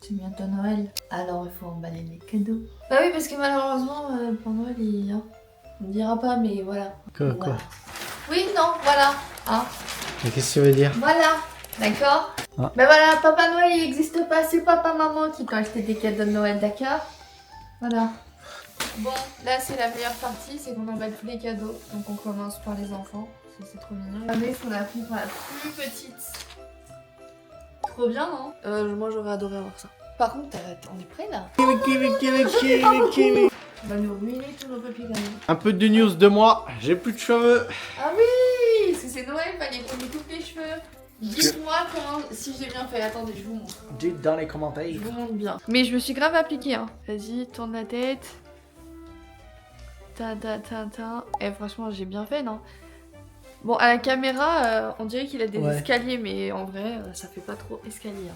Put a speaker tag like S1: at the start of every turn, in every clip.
S1: C'est bientôt Noël, alors il faut emballer les cadeaux. Bah oui, parce que malheureusement, pour Noël, on ne dira pas, mais voilà.
S2: Quoi,
S1: Voilà. Oui, non, voilà. Hein.
S2: Mais qu'est-ce que tu veux dire?
S1: Voilà, d'accord.
S2: Ah.
S1: Ben voilà, Papa Noël, il n'existe pas. C'est papa, maman qui t'ont acheté des cadeaux de Noël, d'accord? Voilà. Bon, là, c'est la meilleure partie, c'est qu'on emballe tous les cadeaux. Donc on commence par les enfants. Ça, c'est trop mignon. Regardez ce qu'on a pris pour la plus petite. Trop bien, non? Moi, j'aurais adoré avoir ça. Par contre, on est prêt là? On va nous ruiner tous nos papiers quand même.
S2: Un peu de news de moi, j'ai plus de cheveux.
S1: Ah oui, parce que c'est Noël, fallait qu'on lui coupe les cheveux. Dites-moi comment, si j'ai bien fait. Attendez, je vous montre.
S2: Dites dans les commentaires.
S1: Je vous montre bien. Mais je me suis grave appliquée, hein. Vas-y, tourne la tête. Ta ta ta ta. Eh, franchement, j'ai bien fait, non? Bon, à la caméra, on dirait qu'il a des
S2: Ouais.
S1: escaliers, mais en vrai, ça fait pas trop escalier. Hein.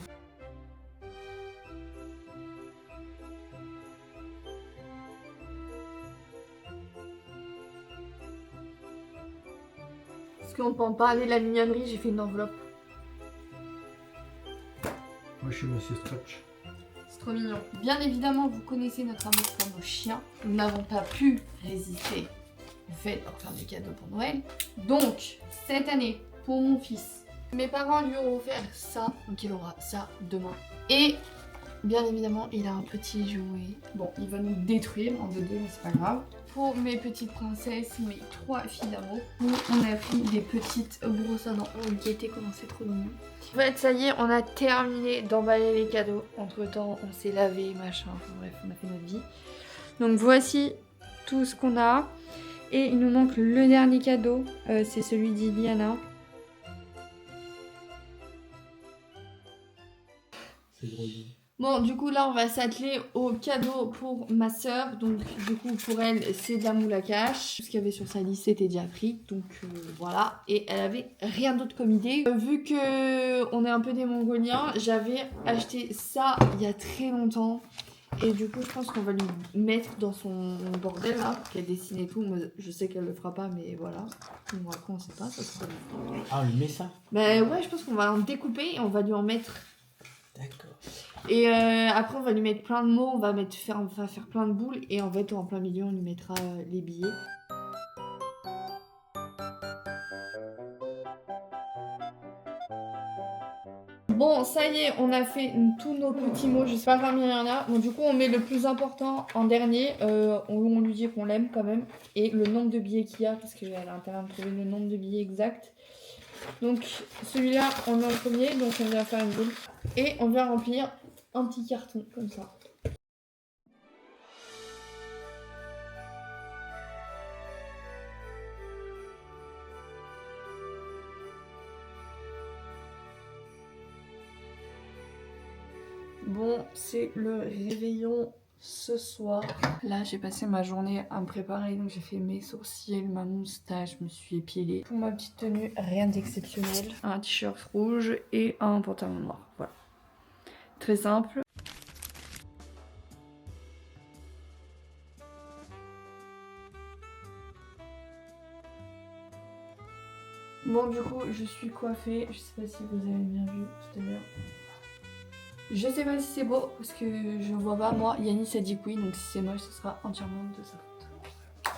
S1: Parce qu'on peut en parler de la mignonnerie, j'ai fait une enveloppe.
S2: Moi je suis Monsieur Scratch.
S1: C'est trop mignon. Bien évidemment, vous connaissez notre amour pour nos chiens. Nous n'avons pas pu résister au fait de leur faire des cadeaux pour Noël. Donc, cette année, pour mon fils, mes parents lui ont offert ça. Donc, il aura ça demain. Et, bien évidemment, il a un petit jouet. Bon, il va nous détruire en deux, mais c'est pas grave. Pour mes petites princesses, mes 3 filles d'amour, on a pris des petites brosses à dents. Oh, gaieté, comment c'est trop mignon. En fait, ça y est, on a terminé d'emballer les cadeaux. Entre temps, on s'est lavé, machin. Enfin bref, on a fait notre vie. Donc voici tout ce qu'on a. Et il nous manque le dernier cadeau. C'est celui d'Iliana.
S2: C'est drôle.
S1: Bon, du coup, là, on va s'atteler au cadeau pour ma soeur. Donc, du coup, pour elle, c'est de la moule à cache. Ce qu'il y avait sur sa liste, c'était déjà pris. Donc, voilà. Et elle avait rien d'autre comme idée. Vu que on est un peu des Mongoliens, j'avais acheté ça il y a très longtemps. Et du coup, je pense qu'on va lui mettre dans son bordel, là, qu'elle dessine et tout. Moi, je sais qu'elle le fera pas, mais voilà. Bon, après, on sait pas, ça sera...
S2: Ah, on lui met ça?
S1: Bah ouais, je pense qu'on va en découper et on va lui en mettre...
S2: D'accord.
S1: Et après, on va lui mettre plein de mots, on va faire plein de boules. Et en fait, en plein milieu, on lui mettra les billets. Bon, ça y est, on a fait tous nos petits mots. Je sais pas combien il y en a. Donc, du coup, on met le plus important en dernier. On lui dit qu'on l'aime quand même. Et le nombre de billets qu'il y a, parce qu'elle a intérêt de trouver le nombre de billets exact. Donc, celui-là, on met en premier. Donc, on vient faire une boule. Et on vient remplir un petit carton, comme ça. Bon, c'est le réveillon ce soir. Là, j'ai passé ma journée à me préparer. Donc, j'ai fait mes sourcils, ma moustache, je me suis épilée. Pour ma petite tenue, rien d'exceptionnel. Un t-shirt rouge et un pantalon noir. Voilà. Très simple. Bon, du coup, je suis coiffée. Je sais pas si vous avez bien vu tout à l'heure. Je sais pas si c'est beau parce que je vois pas. Moi, Yanis a dit que oui, donc si c'est moche, ce sera entièrement de sa faute.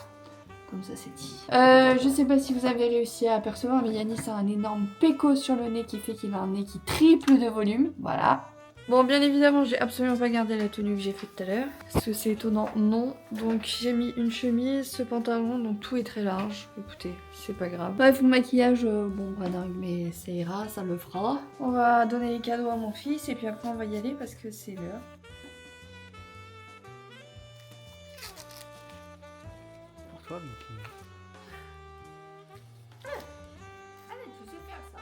S1: Comme ça, c'est dit. Je sais pas si vous avez réussi à apercevoir, mais Yanis a un énorme péco sur le nez qui fait qu'il a un nez qui triple de volume. Voilà. Bon, bien évidemment, j'ai absolument pas gardé la tenue que j'ai faite tout à l'heure. Est-ce que c'est étonnant? Non. Donc, j'ai mis une chemise, ce pantalon, donc tout est très large. Écoutez, c'est pas grave. Bref, le maquillage, bon, pas dingue, mais ça ira, ça le fera. On va donner les cadeaux à mon fils et puis après, on va y aller parce que c'est l'heure.
S2: Pour toi, Mickey.
S1: Allez, tu sais faire ça.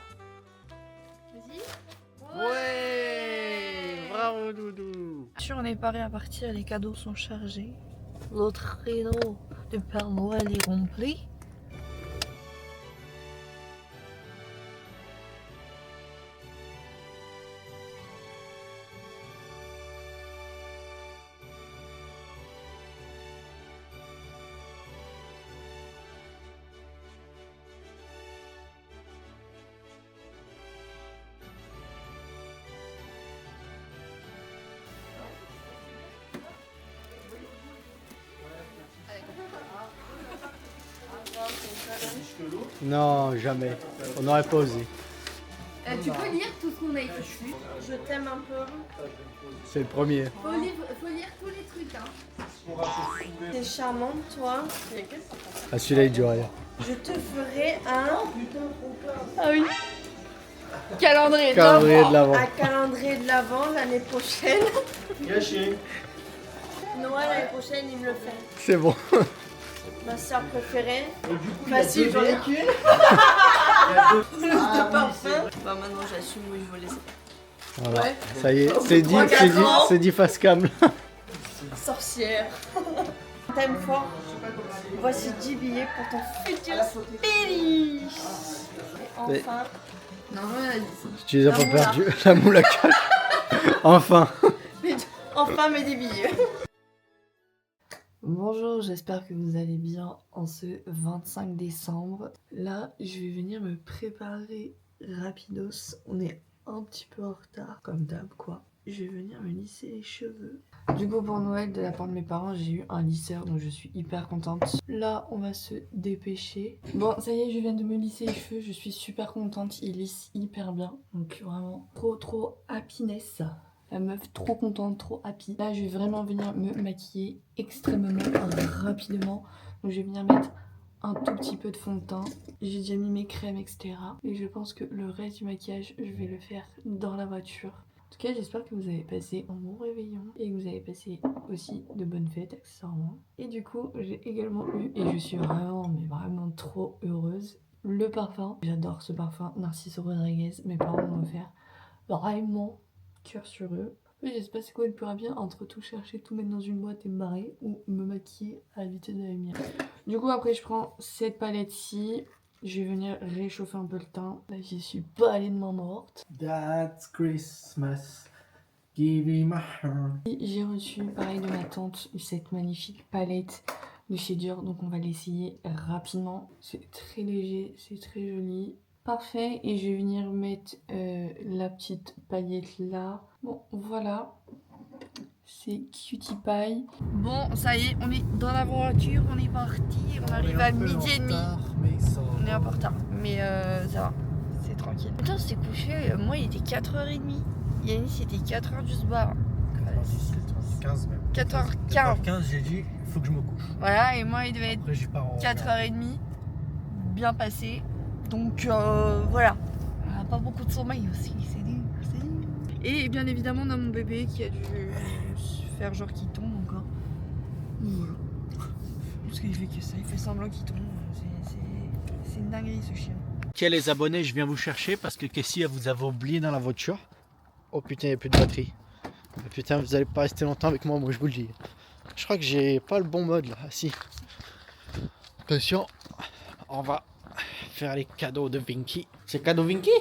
S1: Vas-y.
S2: Ouais, bravo Doudou.
S1: On est paré à partir, les cadeaux sont chargés. Le traîneau de Père Noël est rempli.
S2: Non, jamais. On n'aurait pas osé.
S1: Tu peux lire tout ce qu'on a écrit dessus.
S3: Je t'aime un peu.
S2: C'est le premier.
S1: Faut lire tous les trucs. Hein.
S3: T'es charmante, toi.
S2: Ah, celui-là, il dure rien.
S3: Je te ferai un
S1: Ah oui. Calendrier de
S2: Calendrier de l'avant.
S3: calendrier de l'Avent l'année prochaine. Noël l'année prochaine, il me le fait.
S2: C'est bon.
S3: Ma soeur préférée. Facile, j'en ai qu'une. Plus de parfum. Bah maintenant j'assume, oui, je vais laisser.
S2: Voilà.
S3: Ouais.
S2: Ça y est, c'est dit,
S3: 3-4 ans.
S2: c'est dit face cam.
S3: Sorcière. T'aimes fort. Voici 10 billets pour ton futur péniche. Et enfin,
S1: Non, ouais,
S2: Tu les as
S3: La
S2: pas
S3: moula.
S2: perdus. La moula cache. Enfin.
S3: enfin mes 10 billets.
S4: Bonjour, j'espère que vous allez bien en ce 25 décembre. Là, je vais venir me préparer rapidos. On est un petit peu en retard, comme d'hab quoi. Je vais venir me lisser les cheveux. Du coup, pour Noël, de la part de mes parents, j'ai eu un lisseur, donc je suis hyper contente. Là, on va se dépêcher. Bon, ça y est, je viens de me lisser les cheveux, je suis super contente. Ils lissent hyper bien, donc vraiment trop happiness. La meuf trop contente, trop happy. Là, je vais vraiment venir me maquiller extrêmement rapidement. Donc, je vais venir mettre un tout petit peu de fond de teint. J'ai déjà mis mes crèmes, etc. Et je pense que le reste du maquillage, je vais le faire dans la voiture. En tout cas, j'espère que vous avez passé un bon réveillon et que vous avez passé aussi de bonnes fêtes, accessoirement. Et du coup, j'ai également eu, et je suis vraiment, mais vraiment trop heureuse, le parfum. J'adore ce parfum, Narciso Rodriguez. Mes parents m'ont offert vraiment cœur sur eux. Je sais pas c'est quoi le plus rapide entre tout chercher, tout mettre dans une boîte et me barrer ou me maquiller à la vitesse de la lumière. Du coup après je prends cette palette-ci, je vais venir réchauffer un peu le teint. Là j'y suis pas allée de main morte.
S2: That's Christmas. Give him a heart.
S4: J'ai reçu pareil de ma tante cette magnifique palette de chez Dior, donc on va l'essayer rapidement. C'est très léger, c'est très joli. Parfait, et je vais venir mettre la petite paillette là. Bon, voilà. C'est Cutie Pie. Bon, ça y est, on est dans la voiture, on est parti. On arrive à midi et demi. On est un peu en retard, mais ça va, c'est tranquille. Putain, c'est couché, moi il était 4h30. Yanis, il était 4h du soir.
S2: 15 même.
S4: 4h15.
S2: 15, j'ai dit, il faut que je me couche.
S4: Voilà, et moi il devait être
S2: Après, j'y pars en
S4: 4h30. Bien passé. Donc voilà, on a pas beaucoup de sommeil aussi, c'est dur, c'est dur. Et bien évidemment on a mon bébé qui a dû faire genre qu'il tombe encore. Donc voilà. Parce qu'il fait que ça, il fait semblant qu'il tombe. C'est une dinguerie ce chien.
S2: Ok les abonnés, je viens vous chercher parce que Cassie vous avez oublié dans la voiture. Oh putain, il n'y a plus de batterie. Oh, putain, vous allez pas rester longtemps avec moi, je vous le dis. Je crois que j'ai pas le bon mode là. Ah, si. Attention, on va faire les cadeaux de Vinky. C'est cadeau Vinky?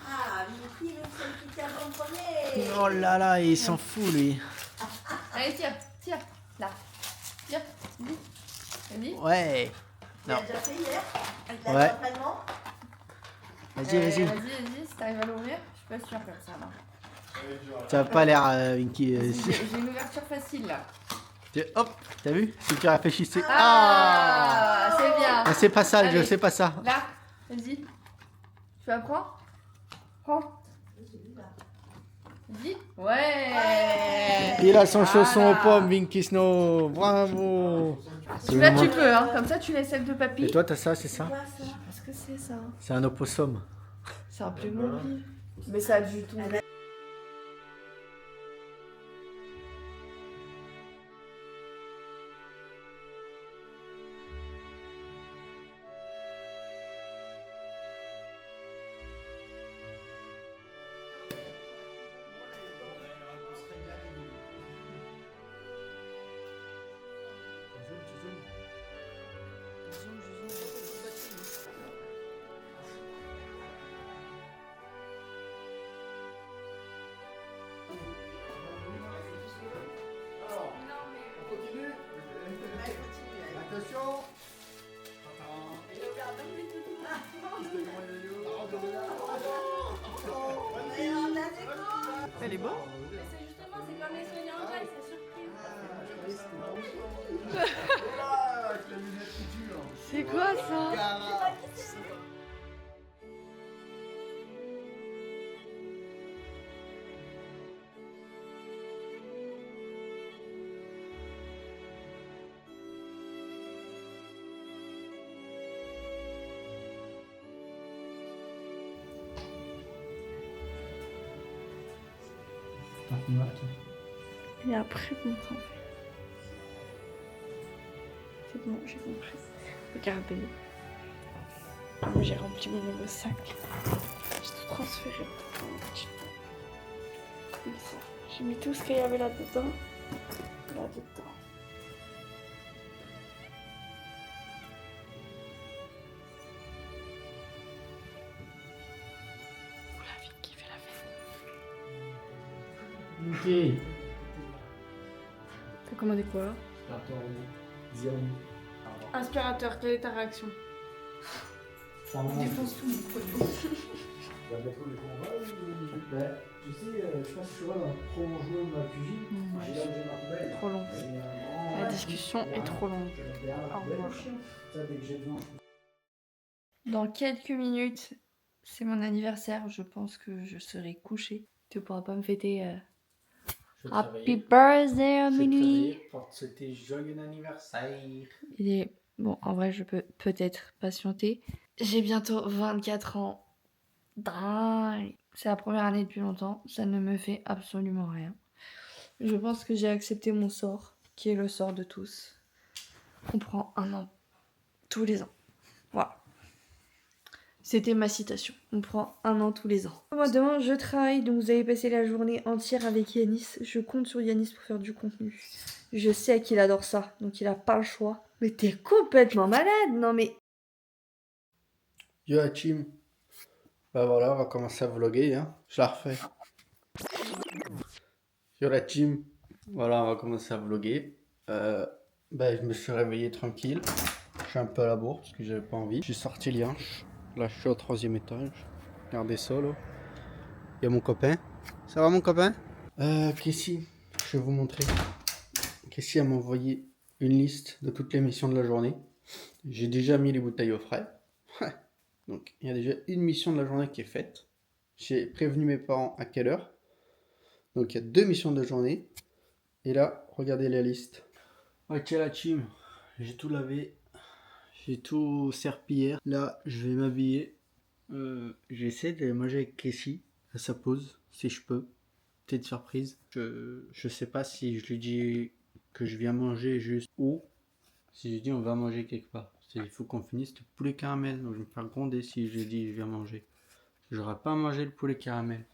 S3: Ah, Vicky, le seul qui t'a en premier.
S2: Oh là là, il s'en fout lui.
S1: Allez, tire, là. Tire, vas-y.
S2: Ouais.
S3: Tu l'as déjà fait hier avec la
S2: Ouais.
S3: l'entraînement.
S2: Vas-y, vas-y.
S1: Vas-y, si t'arrives à l'ouvrir, je suis pas sûre comme ça. Là.
S2: Ça a pas l'air Vinky.
S1: J'ai une ouverture facile là.
S2: Hop, t'as vu? Si tu réfléchissais.
S1: Ah, c'est bien.
S2: Ah, c'est pas ça,
S1: Allez.
S2: je sais pas ça.
S1: Là, vas-y. Tu vas prendre? Prends. Vas-y. Ouais.
S2: Il a son chausson aux
S1: Voilà.
S2: pommes, Vinky Snow. Bravo.
S1: Là, tu peux, hein. Comme ça, tu laisses celle de papy.
S2: Et toi, t'as ça, c'est ça?
S4: Parce que c'est ça.
S2: C'est un opossum.
S4: C'est un Playmobil.
S1: Mais ça a du tout.
S4: Elle est bonne?
S1: C'est justement, c'est comme les soignants en c'est surprise. C'est quoi ça?
S3: Et après, bon, c'est bon, j'ai compris. Regardez. Moi, j'ai rempli mon nouveau sac. J'ai tout transféré pour un petit peu. Comme ça. J'ai mis tout ce qu'il y avait là-dedans. Là-dedans. Oula, vite qui fait la fête.
S2: Ok.
S3: T'as commandé quoi? Aspirateur, quelle est ta réaction? Défonce tout mon poteau.
S2: Tu sais, je sais pas si tu vois dans le prolongement de ma cuisine, j'ai là où j'ai ma poubelle.
S3: Trop long. La discussion est trop longue. Au revoir. Dans quelques minutes, c'est mon anniversaire. Je pense que je serai couchée. Tu pourras pas me fêter. Happy birthday à minuit.
S2: Pour te souhaiter joyeux anniversaire.
S3: Il est... Bon, en vrai, je peux peut-être patienter. J'ai bientôt 24 ans. Dingue. C'est la première année depuis longtemps. Ça ne me fait absolument rien. Je pense que j'ai accepté mon sort, qui est le sort de tous. On prend un an tous les ans. Voilà. C'était ma citation. On prend un an tous les ans. Moi, demain, je travaille, donc vous allez passer la journée entière avec Yanis. Je compte sur Yanis pour faire du contenu. Je sais qu'il adore ça, donc il a pas le choix. Mais t'es complètement malade, non mais...
S2: Yo la team. Bah voilà, on va commencer à vlogger, hein. Je la refais. Yo la team. Voilà, on va commencer à vlogger. Bah je me suis réveillé tranquille. Je suis un peu à la bourre parce que j'avais pas envie. J'ai sorti Lianche. Là je suis au 3e étage. Regardez ça là. Il y a mon copain. Ça va mon copain? Kessie, je vais vous montrer. Kessie m'a envoyé une liste de toutes les missions de la journée. J'ai déjà mis les bouteilles au frais. Donc il y a déjà une mission de la journée qui est faite. J'ai prévenu mes parents à quelle heure. Donc il y a 2 missions de la journée. Et là, regardez la liste. Ok la team, j'ai tout lavé. J'ai tout serpi hier. Là, je vais m'habiller. J'essaie de manger avec Kessie à sa pause, si je peux. Petite surprise. Je sais pas si je lui dis que je viens manger juste ou si je lui dis on va manger quelque part. Il faut qu'on finisse le poulet caramel. Donc je vais me faire gronder si je lui dis je viens manger. J'aurai pas mangé le poulet caramel.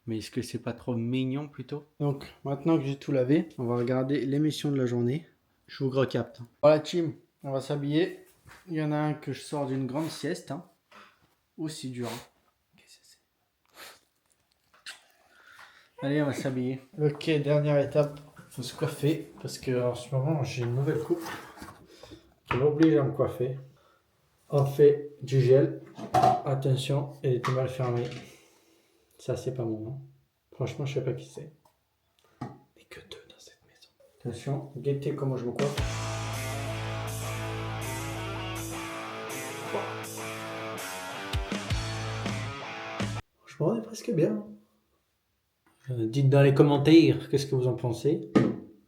S2: Mais est-ce que c'est pas trop mignon plutôt? Donc maintenant que j'ai tout lavé, on va regarder l'émission de la journée. Je vous recapte. Voilà team, on va s'habiller. Il y en a un que je sors d'une grande sieste. Hein. Aussi dur. Hein. Qu'est-ce que c'est? Allez, on va s'habiller. Ok, dernière étape. Faut se coiffer. Parce que en ce moment, j'ai une nouvelle coupe qui m'oblige à me coiffer. On fait du gel. Attention, elle était mal fermée. Ça, c'est pas mon nom. Franchement, je sais pas qui c'est. Mais que 2 dans cette maison. Attention, guettez comment je me coiffe. Franchement, on est presque bien. Dites dans les commentaires qu'est-ce que vous en pensez.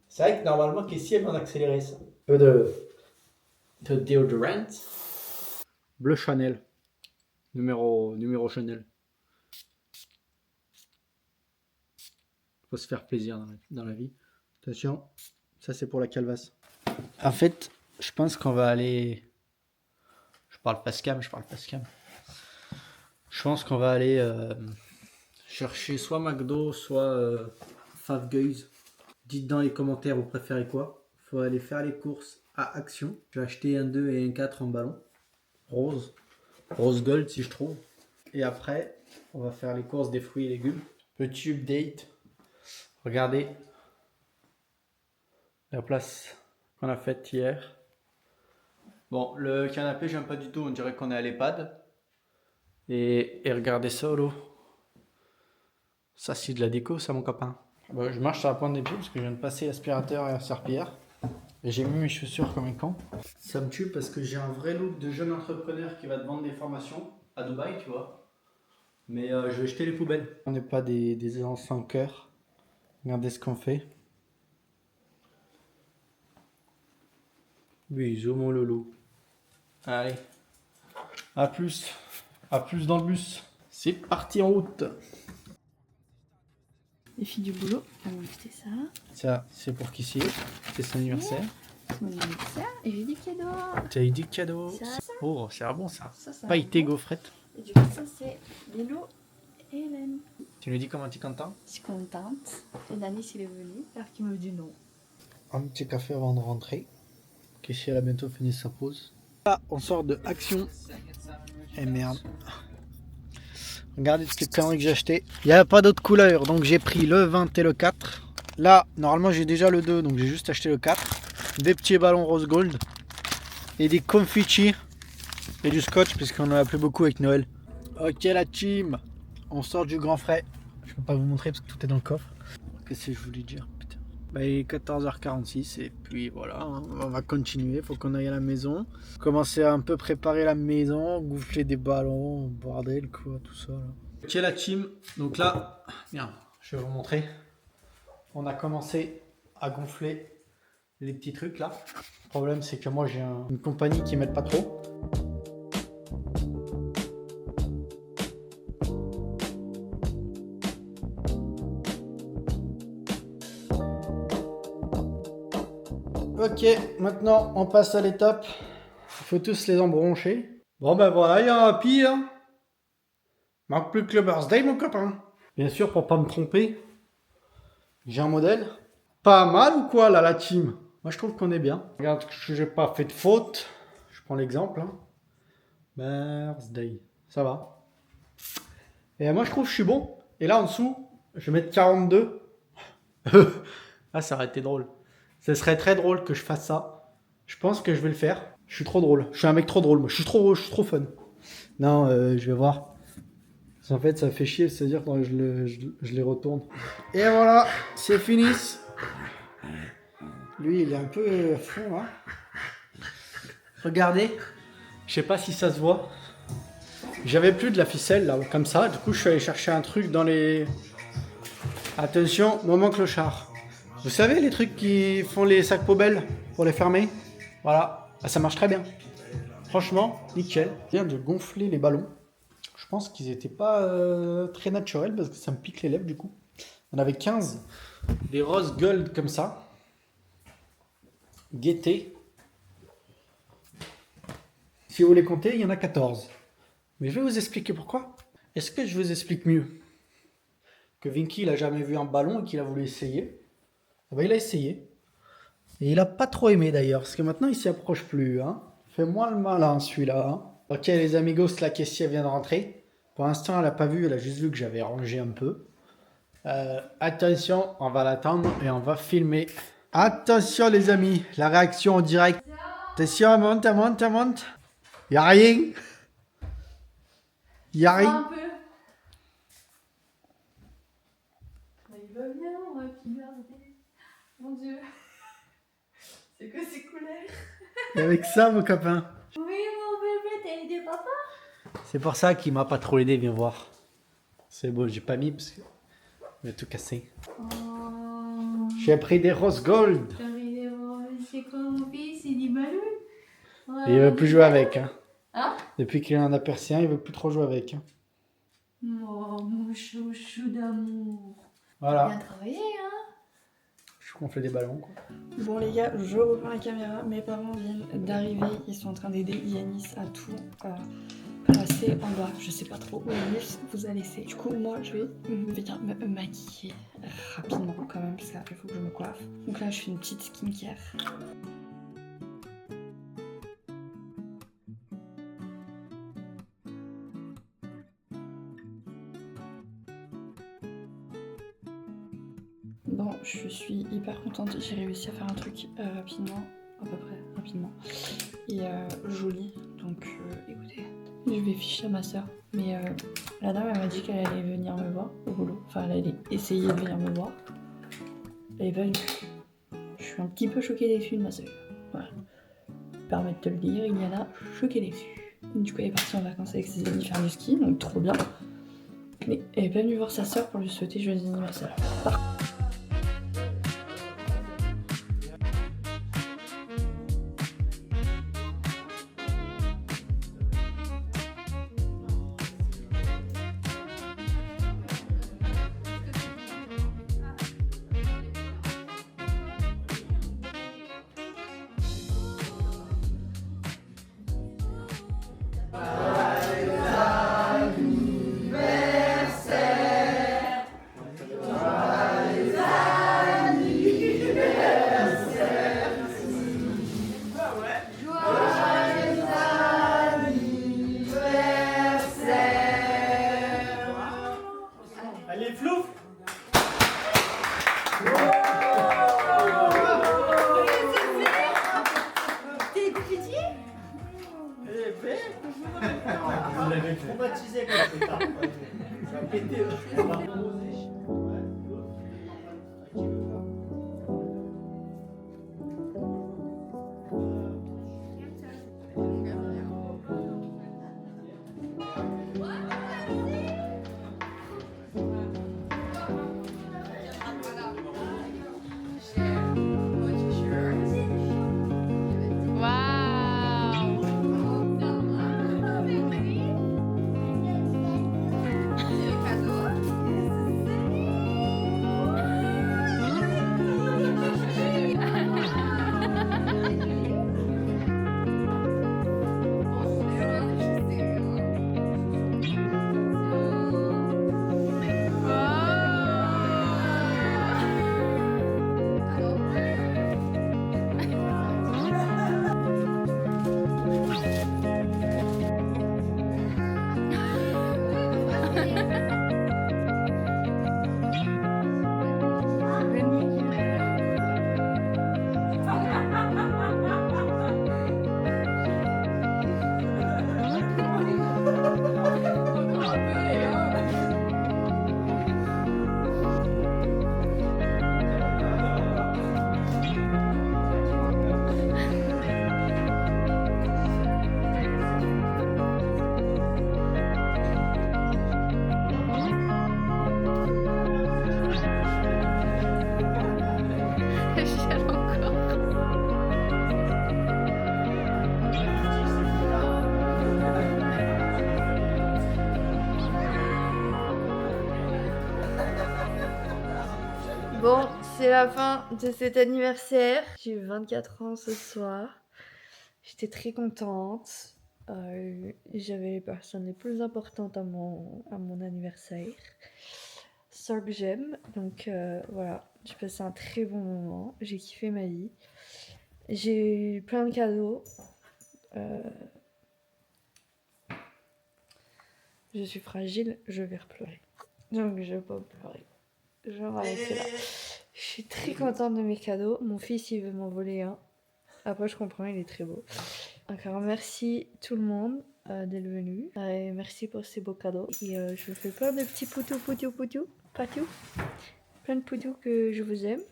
S2: C'est vrai que normalement, qu'ici, elle va en accélérer ça. Un peu de déodorant. Bleu Chanel. Numéro Chanel. Faut se faire plaisir dans la vie. Attention, ça c'est pour la calvasse. En fait, je pense qu'on va aller... Je parle pas scam. Je pense qu'on va aller chercher soit McDo, soit Five Guys. Dites dans les commentaires vous préférez quoi. Faut aller faire les courses à Action. Je vais acheter un 2 et un 4 en ballon. Rose gold si je trouve. Et après, on va faire les courses des fruits et légumes. Petit update. Regardez la place qu'on a faite hier. Bon, le canapé, j'aime pas du tout. On dirait qu'on est à l'EHPAD. Et regardez ça, là. Ça, c'est de la déco, ça, mon copain. Bon, je marche sur la pointe des pieds parce que je viens de passer l'aspirateur et la serpillière. Et j'ai mis mes chaussures comme un camp. Ça me tue parce que j'ai un vrai look de jeune entrepreneur qui va te vendre des formations à Dubaï, tu vois. Mais je vais jeter les poubelles. On n'est pas des enfants cœur. Regardez ce qu'on fait. Bisous mon loulou. Allez. À plus. À plus dans le bus. C'est parti en route.
S3: Les filles du boulot, elles m'ont acheté ça.
S2: Ça, c'est pour qui c'est? C'est son anniversaire.
S3: C'est mon anniversaire et j'ai des cadeaux.
S2: T'as eu du cadeau.
S3: Ça.
S2: Oh, c'est bon ça.
S3: Ça
S2: Pailleté gaufrette.
S3: Et du coup, ça, c'est Lélo et Hélène.
S2: Tu nous dis comment tu es content?
S3: Je suis contente. Et Danis, il est venu alors qu'il me dit non.
S2: Un petit café avant de rentrer. Kessie, elle a bientôt fini sa pause. Là, on sort de Action. Et merde. Regardez toutes les conneries que j'ai acheté. Il n'y avait pas d'autres couleurs, donc j'ai pris le 20 et le 4. Là, normalement, j'ai déjà le 2, donc j'ai juste acheté le 4. Des petits ballons rose gold. Et des confettis. Et du scotch, puisqu'on en a plus beaucoup avec Noël. Ok, la team. On sort du grand frais. Je peux pas vous montrer parce que tout est dans le coffre. Qu'est-ce que je voulais dire? Putain. Bah, il est 14h46 et puis voilà, hein, on va continuer, faut qu'on aille à la maison. Commencer à un peu préparer la maison, gonfler des ballons, bordel quoi, tout ça. Là. Ok la team, donc là, bien, je vais vous montrer. On a commencé à gonfler les petits trucs là. Le problème c'est que moi j'ai une compagnie qui m'aide pas trop. Ok, maintenant on passe à l'étape. Il faut tous les embrancher. Bon ben voilà, il y a un pire. Manque plus que le birthday mon copain. Bien sûr, pour pas me tromper, j'ai un modèle. Pas mal ou quoi là la team? Moi je trouve qu'on est bien. Regarde que j'ai pas fait de faute. Je prends l'exemple. Hein. Birthday. Ça va. Et moi je trouve que je suis bon. Et là en dessous, je vais mettre 42. Ah ça aurait été drôle. Ce serait très drôle que je fasse ça. Je pense que je vais le faire. Je suis trop drôle. Je suis un mec trop drôle. Moi, je suis trop fun. Non, je vais voir. Parce qu'en fait, ça fait chier. C'est-à-dire que je les retourne. Et voilà, c'est fini. Lui, il est un peu fond. Hein. Regardez. Je sais pas si ça se voit. J'avais plus de la ficelle là, comme ça. Du coup, je suis allé chercher un truc dans les... Attention, moment clochard. Vous savez les trucs qui font les sacs poubelles pour les fermer? Voilà, bah, ça marche très bien. Franchement, nickel. Je viens de gonfler les ballons. Je pense qu'ils n'étaient pas très naturels parce que ça me pique les lèvres du coup. On avait 15. Des rose gold comme ça. Gaieté. Si vous les comptez, il y en a 14. Mais je vais vous expliquer pourquoi. Est-ce que je vous explique mieux? Que Vinky, il a jamais vu un ballon et qu'il a voulu essayer. Ah bah, il a essayé. Et il a pas trop aimé d'ailleurs, parce que maintenant il s'y approche plus. Hein. Fait moins le malin celui-là. Hein. Ok les amigos, la caissière vient de rentrer. Pour l'instant elle a pas vu, elle a juste vu que j'avais rangé un peu. Attention, on va l'attendre et on va filmer. Attention les amis, la réaction en direct. Attention, elle monte. Y'a rien. Y'a rien.
S3: Il va bien, on va regarder. Mon Dieu. C'est quoi ces couleurs?
S2: Et avec ça mon copain.
S3: Oui, mon bébé, t'as aidé papa?
S2: C'est pour ça qu'il m'a pas trop aidé, viens voir. C'est bon, j'ai pas mis parce que il a tout cassé.
S3: Oh.
S2: J'ai pris des rose gold.
S3: C'est quoi mon fils? C'est du ballon?
S2: Et il veut plus jouer avec. Hein.
S3: Hein?
S2: Depuis qu'il en a percé un, il veut plus trop jouer avec. Hein.
S3: Oh, mon chouchou d'amour.
S2: Voilà.
S3: Bien travaillé, hein?
S2: Je gonfle des ballons. Quoi.
S3: Bon les gars, je reprends la caméra. Mes parents viennent d'arriver. Ils sont en train d'aider Yanis à tout passer en bas. Je sais pas trop où Yanis vous a laissé. Du coup, moi, je vais venir me maquiller rapidement quand même parce qu'il faut que je me coiffe. Donc là, je fais une petite skincare. Bon, je suis hyper contente, j'ai réussi à faire un truc rapidement, à peu près rapidement, et joli, donc écoutez, je vais ficher à ma soeur, mais la dame elle m'a dit qu'elle allait venir me voir au boulot, enfin elle allait essayer de venir me voir, elle est pas venue, je suis suis un petit peu choquée déçue de ma sœur. Voilà. Permet de te le dire, Iliana, choquée déçue. Du coup, elle est partie en vacances avec ses amis faire du ski, donc trop bien. Mais elle est pas venue voir sa sœur pour lui souhaiter joyeux anniversaire.
S2: Allez, flouf. Vous l'avez traumatisé comme ça. Ça a pété.
S3: Bon, c'est la fin de cet anniversaire. J'ai eu 24 ans ce soir. J'étais très contente. J'avais les personnes les plus importantes à mon anniversaire. Ceux que j'aime. Donc voilà, j'ai passé un très bon moment. J'ai kiffé ma vie. J'ai eu plein de cadeaux. Je suis fragile, je vais pleurer. Donc je vais pas pleurer. Je vais m'arrêter là. Je suis très contente de mes cadeaux. Mon fils, il veut m'en voler un. Après, je comprends, il est très beau. Encore merci tout le monde d'être venu. Et merci pour ces beaux cadeaux. Et je vous fais plein de petits poutous. Plein de poutous que je vous aime.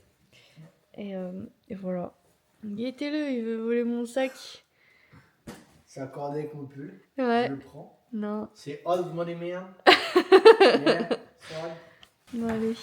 S3: Et voilà. Guettez-le, il veut voler mon sac.
S2: C'est accordé avec mon pull.
S3: Ouais.
S2: Je le prends.
S3: Non.
S2: C'est old money man. Yeah, sorry.
S3: Non, allez.